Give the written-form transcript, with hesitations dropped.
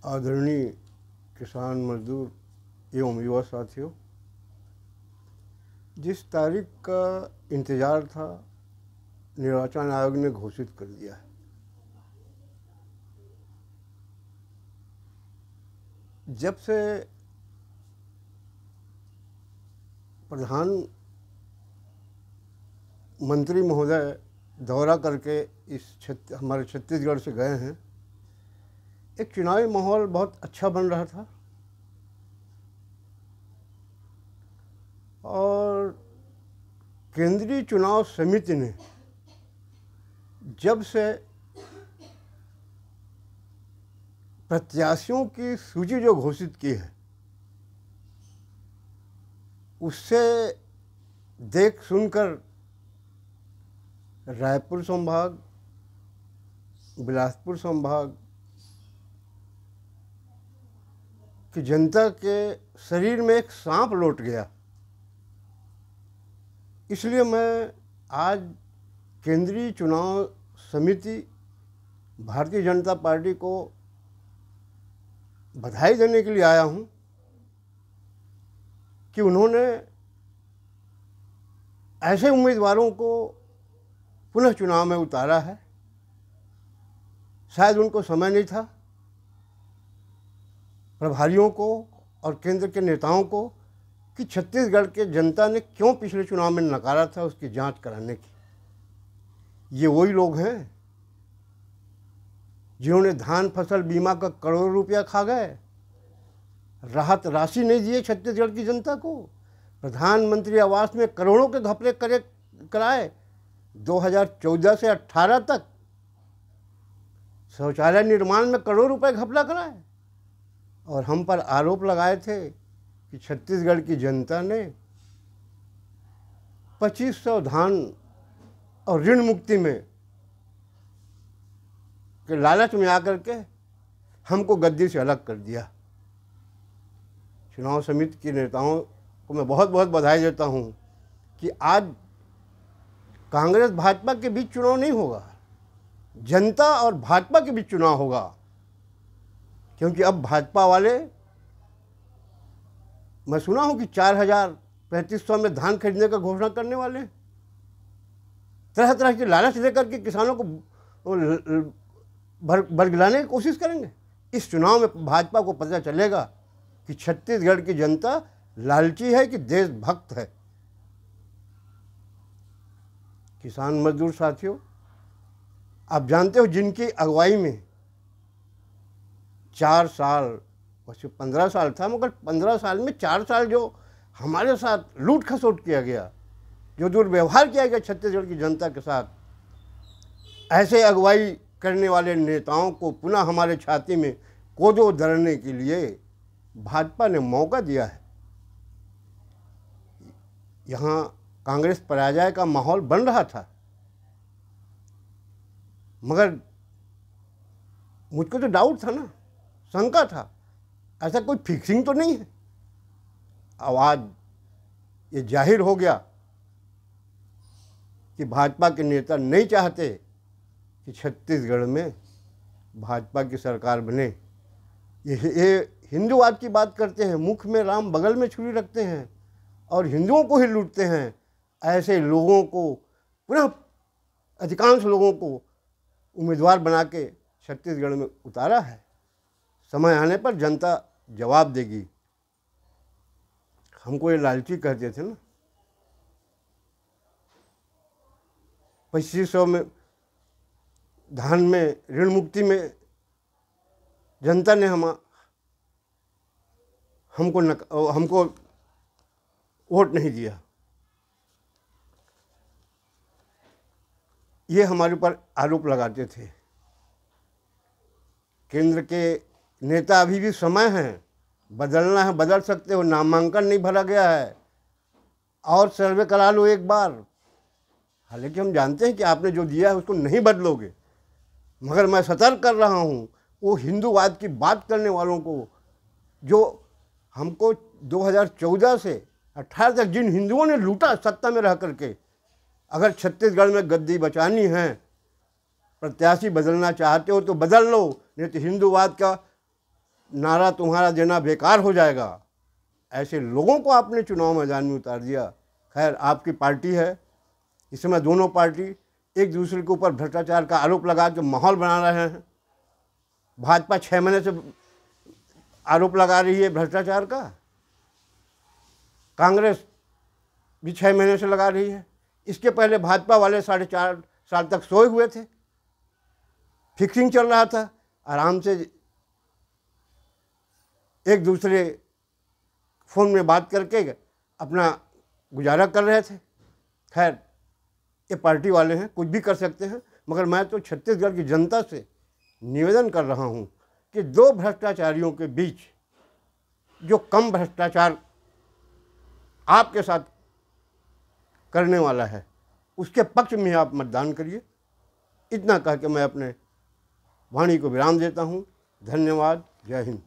आदरणीय किसान मजदूर एवं युवा साथियों, जिस तारीख का इंतज़ार था निर्वाचन आयोग ने घोषित कर दिया है। जब से प्रधानमंत्री महोदय दौरा करके हमारे छत्तीसगढ़ से गए हैं, एक चुनावी माहौल बहुत अच्छा बन रहा था और केंद्रीय चुनाव समिति ने जब से प्रत्याशियों की सूची जो घोषित की है, उससे देख सुनकर रायपुर संभाग, बिलासपुर संभाग की जनता के शरीर में एक सांप लौट गया। इसलिए मैं आज केंद्रीय चुनाव समिति भारतीय जनता पार्टी को बधाई देने के लिए आया हूं कि उन्होंने ऐसे उम्मीदवारों को पुनः चुनाव में उतारा है। शायद उनको समय नहीं था, प्रभारियों को और केंद्र के नेताओं को, कि छत्तीसगढ़ के जनता ने क्यों पिछले चुनाव में नकारा था उसकी जांच कराने की। ये वही लोग हैं जिन्होंने धान फसल बीमा का करोड़ों रुपया खा गए, राहत राशि नहीं दिए छत्तीसगढ़ की जनता को, प्रधानमंत्री आवास में करोड़ों के घपले कराए, 2014 से 18 तक शौचालय निर्माण में करोड़ों रुपए घपला कराए। और हम पर आरोप लगाए थे कि छत्तीसगढ़ की जनता ने 2500 धान और ऋण मुक्ति में के लालच में आकर के हमको गद्दी से अलग कर दिया। चुनाव समिति के नेताओं को मैं बहुत बहुत बधाई देता हूं कि आज कांग्रेस भाजपा के बीच चुनाव नहीं होगा, जनता और भाजपा के बीच चुनाव होगा। क्योंकि अब भाजपा वाले, मैं सुना हूं कि 4,3500 में धान खरीदने का घोषणा करने वाले हैं। तरह तरह की लालच देकर के किसानों को बरगलाने की कोशिश करेंगे। इस चुनाव में भाजपा को पता चलेगा कि छत्तीसगढ़ की जनता लालची है कि देशभक्त है। किसान मजदूर साथियों, आप जानते हो जिनकी अगुवाई में 4 साल, वैसे 15 साल था, मगर 15 साल में 4 साल जो हमारे साथ लूट खसोट किया गया, जो दुर्व्यवहार किया गया छत्तीसगढ़ की जनता के साथ, ऐसे अगुवाई करने वाले नेताओं को पुनः हमारे छाती में कोदो धरने के लिए भाजपा ने मौका दिया है। यहाँ कांग्रेस पराजय का माहौल बन रहा था, मगर मुझको तो डाउट था ना, शंका था, ऐसा कोई फिक्सिंग तो नहीं है। अब आज ये जाहिर हो गया कि भाजपा के नेता नहीं चाहते कि छत्तीसगढ़ में भाजपा की सरकार बने। ये हिंदूवाद की बात करते हैं, मुख में राम बगल में छुरी रखते हैं और हिंदुओं को ही लूटते हैं। ऐसे लोगों को पुनः अधिकांश लोगों को उम्मीदवार बना के छत्तीसगढ़ में उतारा है। समय आने पर जनता जवाब देगी। हमको ये लालची कहते थे ना, 2500 में धान में ऋण मुक्ति में जनता ने हमको वोट नहीं दिया। ये हमारे ऊपर आरोप लगाते थे। केंद्र के नेता अभी भी समय है, बदलना है बदल सकते हो, नामांकन नहीं भरा गया है और सर्वे करा लो एक बार। हालांकि हम जानते हैं कि आपने जो दिया है उसको नहीं बदलोगे, मगर मैं सतर्क कर रहा हूँ वो हिंदूवाद की बात करने वालों को, जो हमको 2014 से 18 तक जिन हिंदुओं ने लूटा सत्ता में रह करके, अगर छत्तीसगढ़ में गद्दी बचानी है, प्रत्याशी बदलना चाहते हो तो बदल लो, नहीं तो हिंदूवाद का नारा तुम्हारा देना बेकार हो जाएगा, ऐसे लोगों को आपने चुनाव मैदान में उतार दिया। खैर, आपकी पार्टी है, इस समय दोनों पार्टी एक दूसरे के ऊपर भ्रष्टाचार का आरोप लगा के माहौल बना रहे हैं। भाजपा 6 महीने से आरोप लगा रही है भ्रष्टाचार का, कांग्रेस भी 6 महीने से लगा रही है। इसके पहले भाजपा वाले 4.5 साल तक सोए हुए थे, फिक्सिंग चल रहा था, आराम से एक दूसरे फ़ोन में बात करके अपना गुजारा कर रहे थे। खैर, ये पार्टी वाले हैं, कुछ भी कर सकते हैं, मगर मैं तो छत्तीसगढ़ की जनता से निवेदन कर रहा हूँ कि दो भ्रष्टाचारियों के बीच जो कम भ्रष्टाचार आपके साथ करने वाला है, उसके पक्ष में आप मतदान करिए। इतना कह के मैं अपने वाणी को विराम देता हूँ। धन्यवाद। जय हिंद।